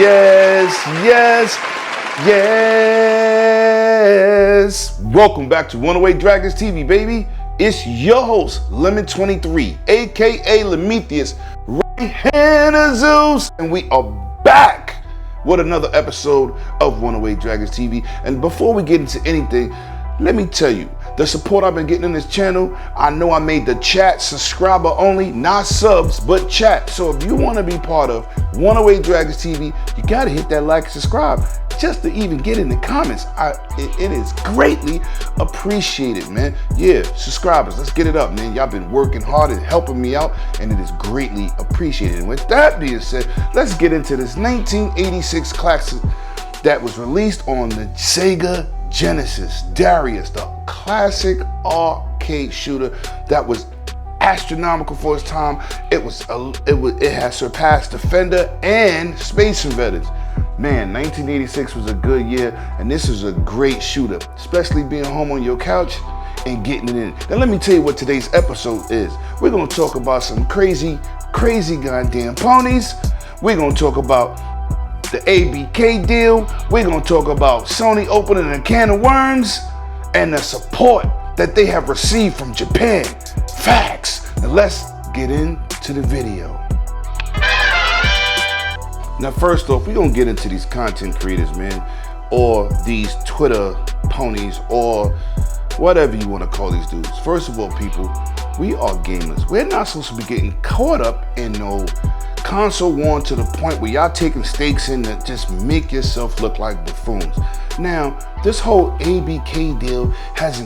Yes. Welcome back to Runaway Dragons TV, baby. It's your host, Lemon23, aka Lemetheus, right hand of Zeus, and we are back with another episode of Runaway Dragons TV. And before we get into anything, let me tell you, the support I've been getting in this channel, I know I made the chat subscriber only, not subs, but chat. So if you want to be part of Runaway Dragons TV, you got to hit that like and subscribe just to even get in the comments. It is greatly appreciated, man. Yeah, subscribers, let's get it up, man. Y'all been working hard and helping me out, and it is greatly appreciated. And with that being said, let's get into this 1986 classic that was released on the Sega Genesis. Darius, the classic arcade shooter that was astronomical for its time. It has surpassed Defender and Space Invaders. Man, 1986 was a good year, and this is a great shooter, especially being home on your couch and getting it in. Now let me tell you what today's episode is. We're gonna talk about some crazy goddamn ponies. We're gonna talk about the ABK deal. We're gonna talk about Sony opening a can of worms and the support that they have received from Japan. Facts. Now let's get into the video. Now first off, we're gonna get into these content creators, man, or these Twitter ponies, or whatever you wanna call these dudes. First of all, people, we are gamers. We're not supposed to be getting caught up in no console war to the point where y'all taking stakes in to just make yourself look like buffoons. Now, this whole ABK deal has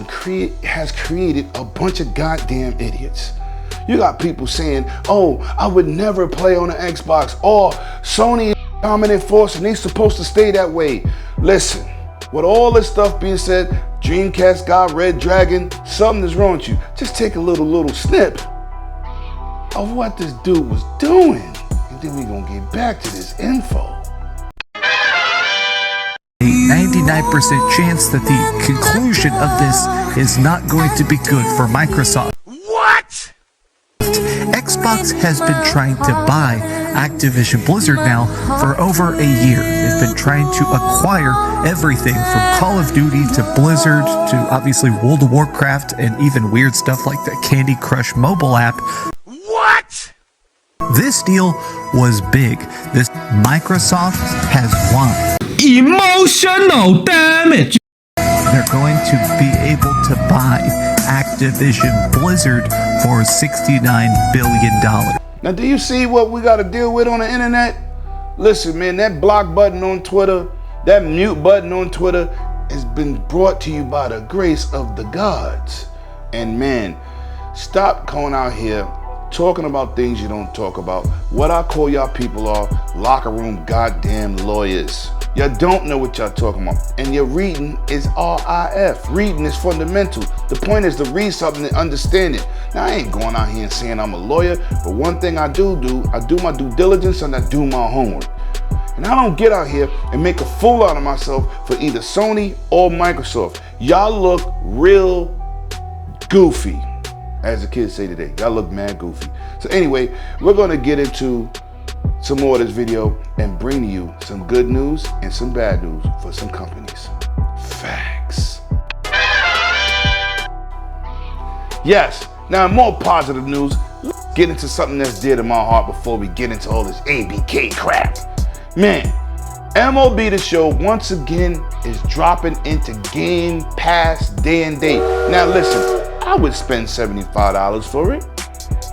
created a bunch of goddamn idiots. You got people saying, oh, I would never play on an Xbox, or Sony is dominant force and they're supposed to stay that way. Listen, with all this stuff being said, Dreamcast got Red Dragon, something is wrong with you. Just take a little snip of what this dude was doing, and then we're gonna get back to this info. A 99% chance that the conclusion of this is not going to be good for Microsoft. What? Xbox has been trying to buy Activision Blizzard now for over a year. They've been trying to acquire everything from Call of Duty to Blizzard to obviously World of Warcraft and even weird stuff like the Candy Crush mobile app. What? This deal was big. This Microsoft has won. Emotional damage. They're going to be able to buy Activision Blizzard for $69 billion. Now, do you see what we got to deal with on the internet? Listen, man, that block button on Twitter, that mute button on Twitter has been brought to you by the grace of the gods. And man, stop going out here talking about things you don't talk about. What I call y'all people are locker room goddamn lawyers. Y'all don't know what y'all talking about. And your reading is RIF. Reading is fundamental. The point is to read something and understand it. Now, I ain't going out here and saying I'm a lawyer, but one thing I do my due diligence and I do my homework. And I don't get out here and make a fool out of myself for either Sony or Microsoft. Y'all look real goofy, as the kids say today. Y'all look mad goofy. So anyway, we're gonna get into some more of this video and bring to you some good news and some bad news for some companies. Facts. Yes, now more positive news. Let's get into something that's dear to my heart before we get into all this ABK crap. Man, MLB The Show once again is dropping into Game Pass day and date. Now listen, I would spend $75 for it,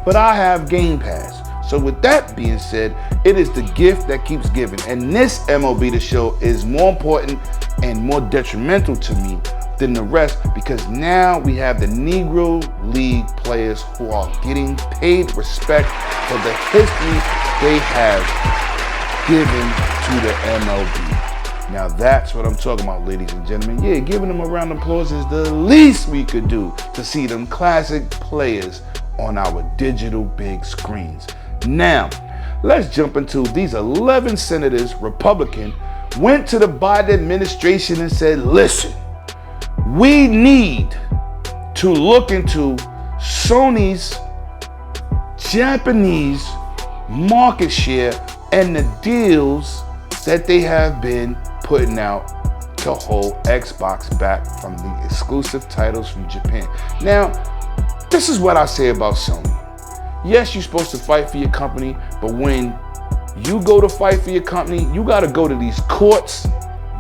but I have Game Pass. So with that being said, it is the gift that keeps giving. And this MLB The Show is more important and more detrimental to me than the rest, because now we have the Negro League players who are getting paid respect for the history they have given to the MLB. Now that's what I'm talking about, ladies and gentlemen. Yeah, giving them a round of applause is the least we could do to see them classic players on our digital big screens. Now, let's jump into these 11 senators, Republican, went to the Biden administration and said, listen, we need to look into Sony's Japanese market share and the deals that they have been putting out to hold Xbox back from the exclusive titles from Japan. Now, this is what I say about Sony. Yes, you're supposed to fight for your company, but when you go to fight for your company, you got to go to these courts,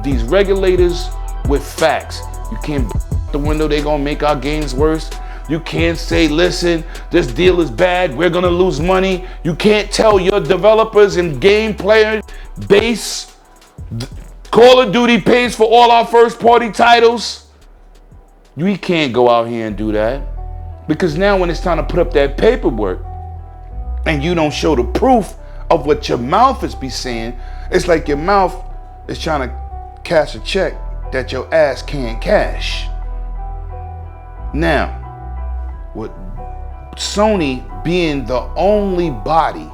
these regulators with facts. You can't the window, they're going to make our games worse. You can't say, listen, this deal is bad, we're going to lose money. You can't tell your developers and game player base, Call of Duty pays for all our first party titles. We can't go out here and do that. Because now when it's time to put up that paperwork and you don't show the proof of what your mouth is be saying, it's like your mouth is trying to cash a check that your ass can't cash. Now, with Sony being the only body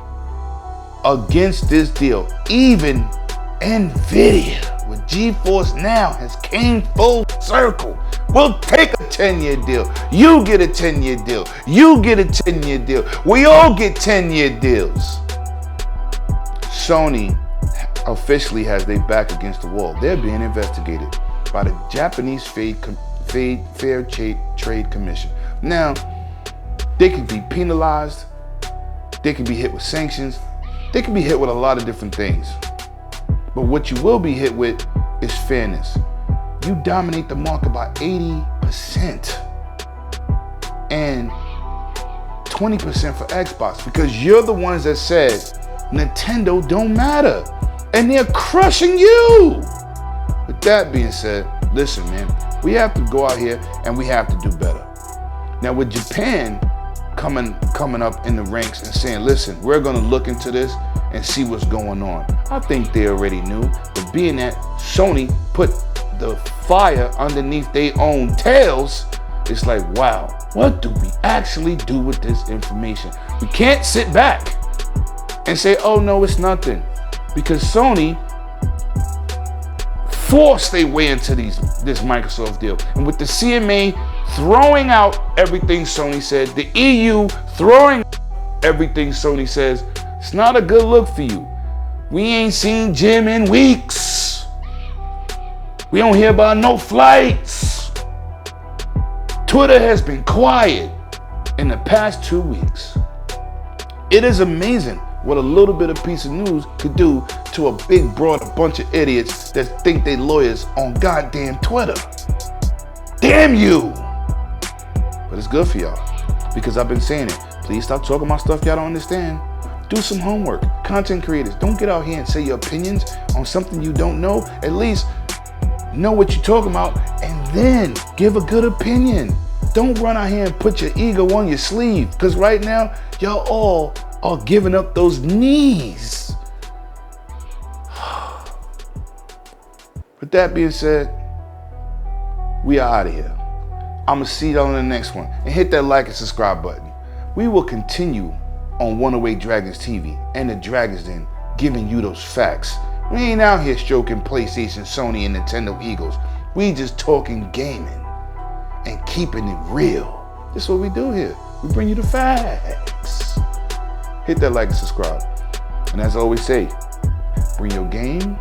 against this deal, even Nvidia with GeForce Now has came full circle. We'll take a 10-year deal. You get a 10-year deal. You get a 10-year deal. We all get 10-year deals. Sony officially has their back against the wall. They're being investigated by the Japanese Fair Trade Commission. Now, they can be penalized. They can be hit with sanctions. They can be hit with a lot of different things. But what you will be hit with is fairness. You dominate the market by 80% and 20% for Xbox because you're the ones that said Nintendo don't matter and they're crushing you. With that being said, listen, man, we have to go out here and we have to do better. Now with Japan coming up in the ranks and saying, listen, we're gonna look into this and see what's going on. I think they already knew, but being that Sony put the fire underneath their own tails, it's like, wow, what do we actually do with this information? We can't sit back and say, oh no, it's nothing. Because Sony forced their way into this Microsoft deal. And with the CMA throwing out everything Sony said, the EU throwing out everything Sony says, it's not a good look for you. We ain't seen Jim in weeks. We don't hear about no flights. Twitter has been quiet in the past 2 weeks. It is amazing what a little bit of piece of news could do to a big, broad bunch of idiots that think they lawyers on goddamn Twitter. Damn you! But it's good for y'all because I've been saying it. Please stop talking about stuff y'all don't understand. Do some homework. Content creators, don't get out here and say your opinions on something you don't know. At least know what you're talking about and then give a good opinion. Don't run out here and put your ego on your sleeve because right now, y'all all are giving up those knees. With that being said, we are out of here. I'm going to see y'all on the next one. And hit that like and subscribe button. We will continue on 108 Dragons TV and the Dragons Den giving you those facts. We ain't out here stroking PlayStation, Sony, and Nintendo egos. We just talking gaming and keeping it real. This is what we do here. We bring you the facts. Hit that like and subscribe. And as I always say, bring your game